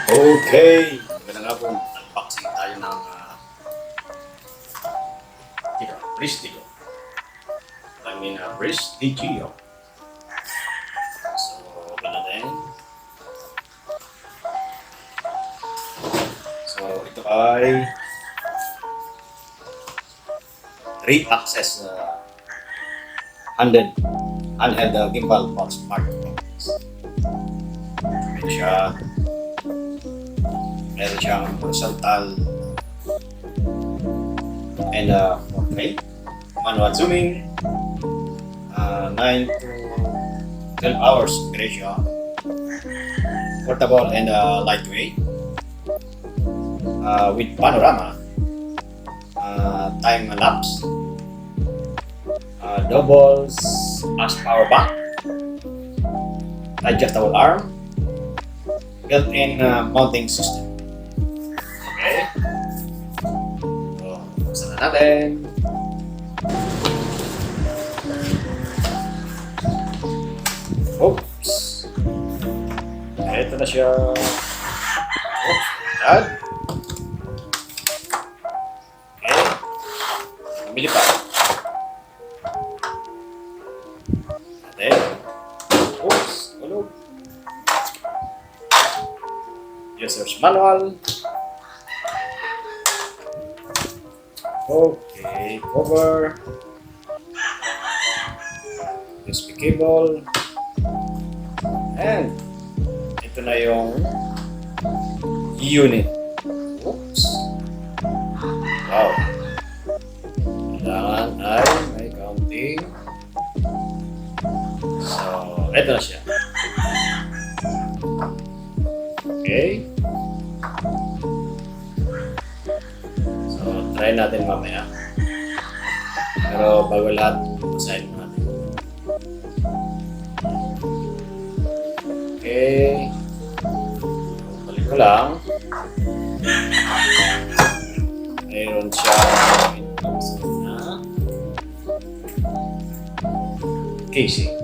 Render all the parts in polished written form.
Okay, magandang hapon. Unboxing tayo ng Frestigio. Frestigio. So, open natin. So, ito ay 3-axis handheld gimbal for smartphones. Meron siyang horizontal and portrait, manual zooming, 9 to 12 hours duration, portable and lightweight, with panorama, time lapse, doubles as power bank, adjustable arm, built-in mounting system. Okay. So, buksan na natin. Oops. Ito na siya. Oops. Yan. Okay. Bumili pa. Okay. Oops. Tulog. User's manual. Okay, cover, USB cable, and ito na yung unit. Oops. Wow. Kailangan ay may counting. So, ito na siya. Okay. So, try natin mamaya. Pero bago lahat, basahin natin. Okay. Balik ko lang. Mayroon siya na casing.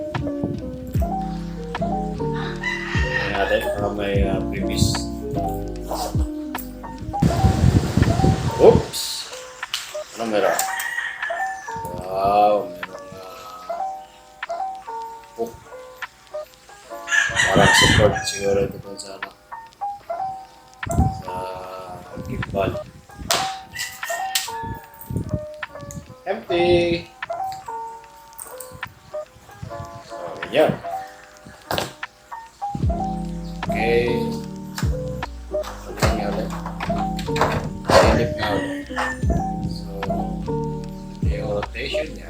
Natin para may previous. Oops! Ano meron? Wow! Meron hook. Parang support siguro ito kung sa gimbal. Empty! So, ganyan. Okay. Balik niya ulit. Silip na ulit. So, yung rotation niya.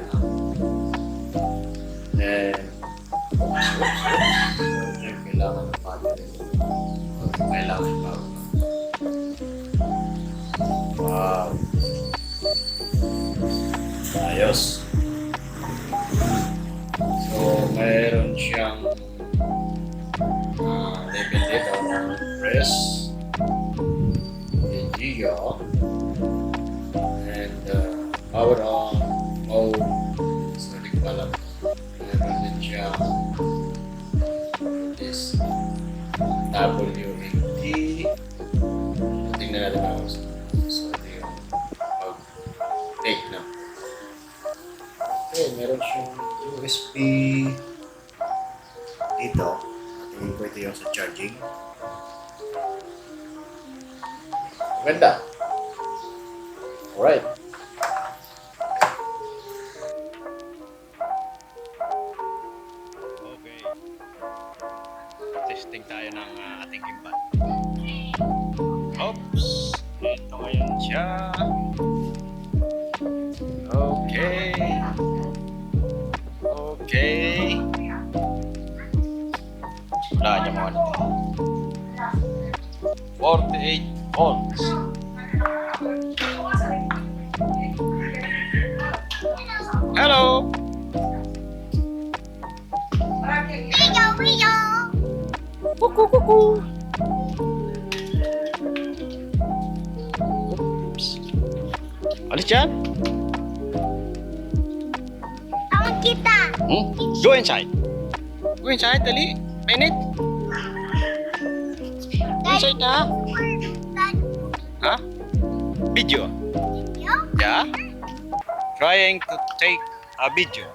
Then, oops. Yung kailangan ng battery. Kailangan ng power. Wow. Ayos. So, mayroon siyang label dito ng Frestigio and power on, mode, sorry pala, meron din siya this WAT. Tingnan natin ako so ito yung take na. Okay, meron siyang USB dito. Tingin ko ito yung sa charging. Ganda. Alright. Okay. Testing tayo ng ating gimbal. Oops. Ito ngayon siya. Okay. Okay. Wala niya mga nito. 48 volts. Hello. Kuku kuku. Oops. Alis dyan. Kita. Go inside. Go inside, dali. Minute. inside na. Huh? Video. Yeah? Trying to take a video.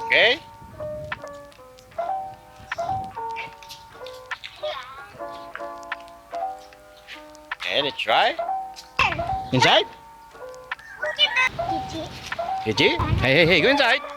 Okay? Okay, let's try. Inside? Gigi? Hey, hey, hey, go inside.